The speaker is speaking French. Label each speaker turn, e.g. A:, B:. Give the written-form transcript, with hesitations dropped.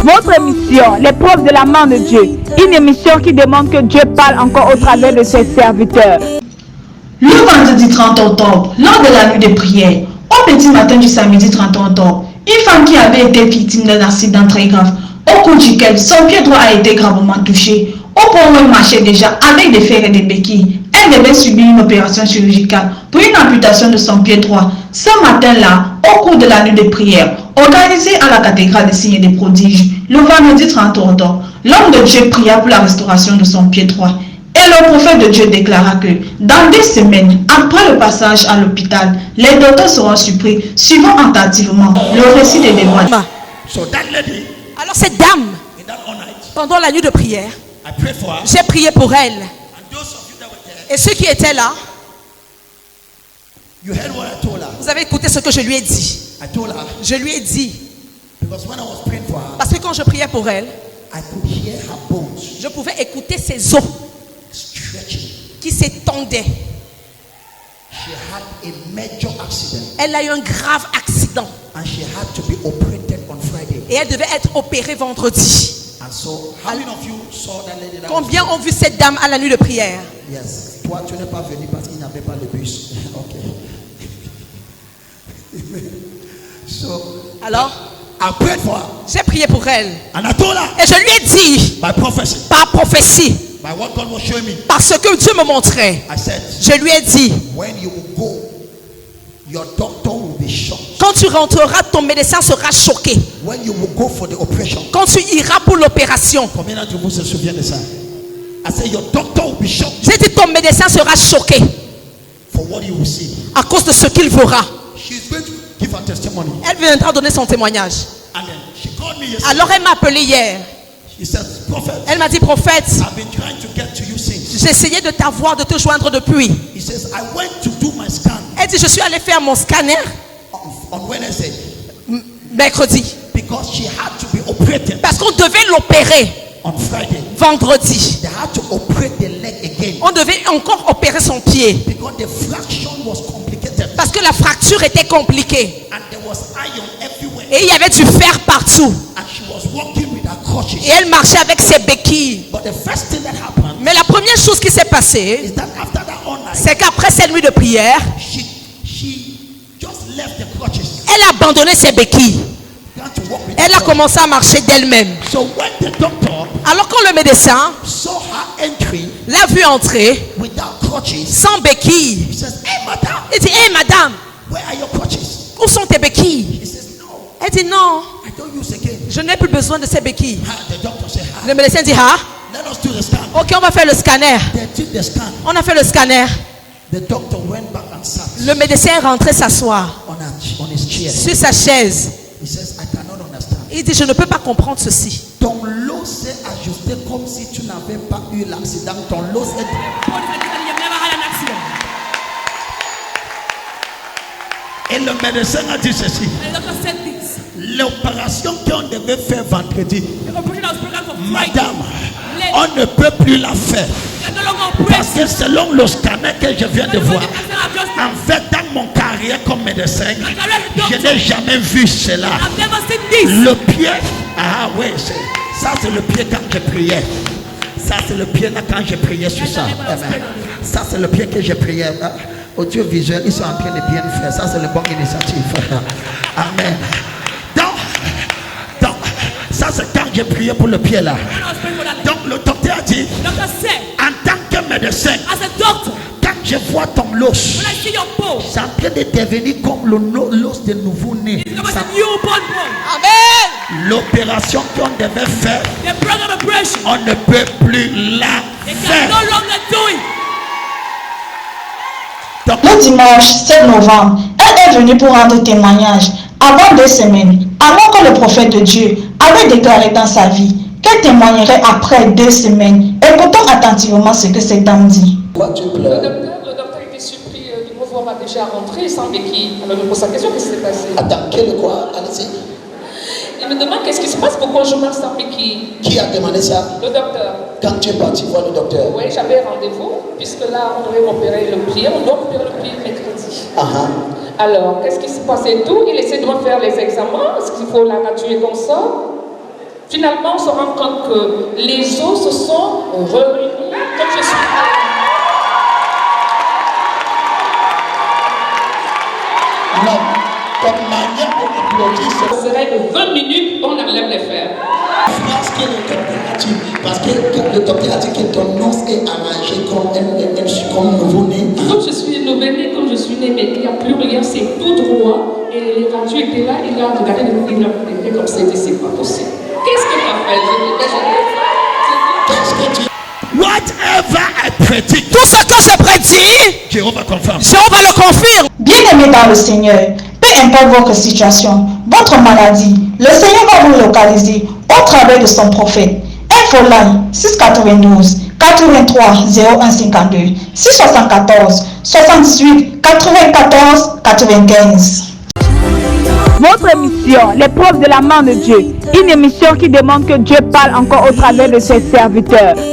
A: Votre émission, l'épreuve de la main de Dieu. Une émission qui demande que Dieu parle encore au travers de ses serviteurs.
B: Le vendredi 30 octobre, lors de la nuit de prière, au petit matin du samedi 30 octobre, une femme qui avait été victime d'un accident très grave, au cours duquel son pied droit a été gravement touché, au point où elle marchait déjà avec des fers et des béquilles. Elle devait subir une opération chirurgicale pour une amputation de son pied droit. Ce matin-là, au cours de la nuit de prière, organisée à la cathédrale des signes et des prodiges, le vendredi 30 octobre, l'homme de Dieu pria pour la restauration de son pied droit. Et le prophète de Dieu déclara que dans 2 semaines, après le passage à l'hôpital, les docteurs seront surpris, suivant attentivement le récit des témoins.
C: Alors cette dame, pendant la nuit de prière, j'ai prié pour elle. Et ceux qui étaient là, vous avez écouté ce que je lui ai dit. Je lui ai dit, parce que quand je priais pour elle, je pouvais écouter ses os qui s'étendaient. Elle a eu un grave accident. Et elle devait être opérée vendredi. Combien ont vu cette dame à la nuit de prière?
D: Yes. Toi, tu n'es pas venu parce qu'il n'y avait pas de bus. Ok.
C: Alors, j'ai prié pour elle. Et je lui ai dit, par prophétie, parce que Dieu me montrait, je lui ai dit, quand tu rentreras, ton médecin sera choqué. Quand tu iras pour l'opération,
D: combien d'entre vous se souviennent de ça?
C: j'ai dit, ton médecin sera choqué à cause de ce qu'il verra. Elle viendra donner son témoignage. Alors elle m'a appelé hier. Elle m'a dit, prophète, j'ai essayé de t'avoir, de te joindre depuis. Elle dit, je suis allé faire mon scanner mercredi parce qu'on devait l'opérer vendredi. On devait encore opérer son pied parce que la fracture était compliquée et il y avait du fer partout. Et elle marchait avec ses béquilles. Mais la première chose qui s'est passée, c'est qu'après cette nuit de prière, elle a abandonné ses béquilles. Elle a commencé à marcher d'elle-même. Alors quand le médecin l'a vue entrer sans béquilles, il dit, hey madame, où sont tes béquilles? Elle dit, non, je n'ai plus besoin de ces béquilles. Le médecin dit, ah, ok, on va faire le scanner. On a fait le scanner. Le médecin est rentré s'asseoir sur sa chaise. Il dit, je ne peux pas comprendre ceci.
D: Ton los s'est ajusté comme si tu n'avais pas eu l'accident. Ton los est... Et le médecin a dit ceci. L'opération qu'on devait faire vendredi, madame, on ne peut plus la faire. Parce que selon le scanner que je viens de voir, en fait, dans mon carrière comme médecin, je n'ai jamais vu cela. Le pied, ah oui, ça c'est le pied quand je priais. Ça c'est le pied là quand je priais sur ça. Ça c'est le pied que je priais. Audiovisuel, ils sont en train de bien faire. Ça c'est le bon initiative. Amen. Donc, ça c'est quand j'ai prié pour le pied là. Donc le docteur a dit, en tant que médecin, quand je vois ton l'os, c'est en train de devenir comme l'os de nouveau-né. Amen. L'opération qu'on devait faire, on ne peut plus la faire.
B: Donc, le dimanche 7 novembre, elle est venue pour rendre témoignage. Avant 2 semaines, avant que le prophète de Dieu avait déclaré dans sa vie qu'elle témoignerait après 2 semaines. Écoutons attentivement ce que cette dame dit.
D: Pourquoi tu pleures?
E: Le docteur était surpris de me voir déjà rentrer sans béquille. Alors je me pose la question, qu'est-ce qui s'est passé?
D: Attends, quel quoi? Allez-y.
E: Il me demande qu'est-ce qui se passe, pourquoi je marche sans béquille.
D: Qui a demandé ça?
E: Le docteur.
D: Quand tu es parti voir le docteur?
E: Oui, j'avais rendez-vous, puisque là on devait m'opérer le pied, on doit opérer le pied mercredi. Alors, qu'est-ce qui se passe et tout? Il essaie de me faire les examens, est-ce qu'il faut la radier comme ça? Finalement, on se rend compte que les eaux se sont réunies comme je suis.
D: Non, comme manière de applaudir,
E: Ce serait de 20 minutes, on enlève les fers.
F: France que le docteur a dit, parce que le docteur a dit que ton os est arrangé comme elle comme nouveau-né.
E: Comme je suis nouveau-né, comme je suis né, mais il n'y a plus rien, c'est tout droit. Et les radios étaient là, il a regardé, il a fait comme ça, il dit c'est pas possible. Qu'est-ce que tu as fait?
D: qu'est-ce que tu... Whatever I predict,
C: Tout ce que je prédis,
D: Jéhovah confirme.
C: Jéhovah le confirme.
B: Bien-aimés dans le Seigneur, peu importe votre situation, votre maladie, le Seigneur va vous localiser au travers de son prophète. Infoline 692 83 0152 674 78 94 95.
A: Votre émission, l'épreuve de la main de Dieu, une émission qui demande que Dieu parle encore au travers de ses serviteurs.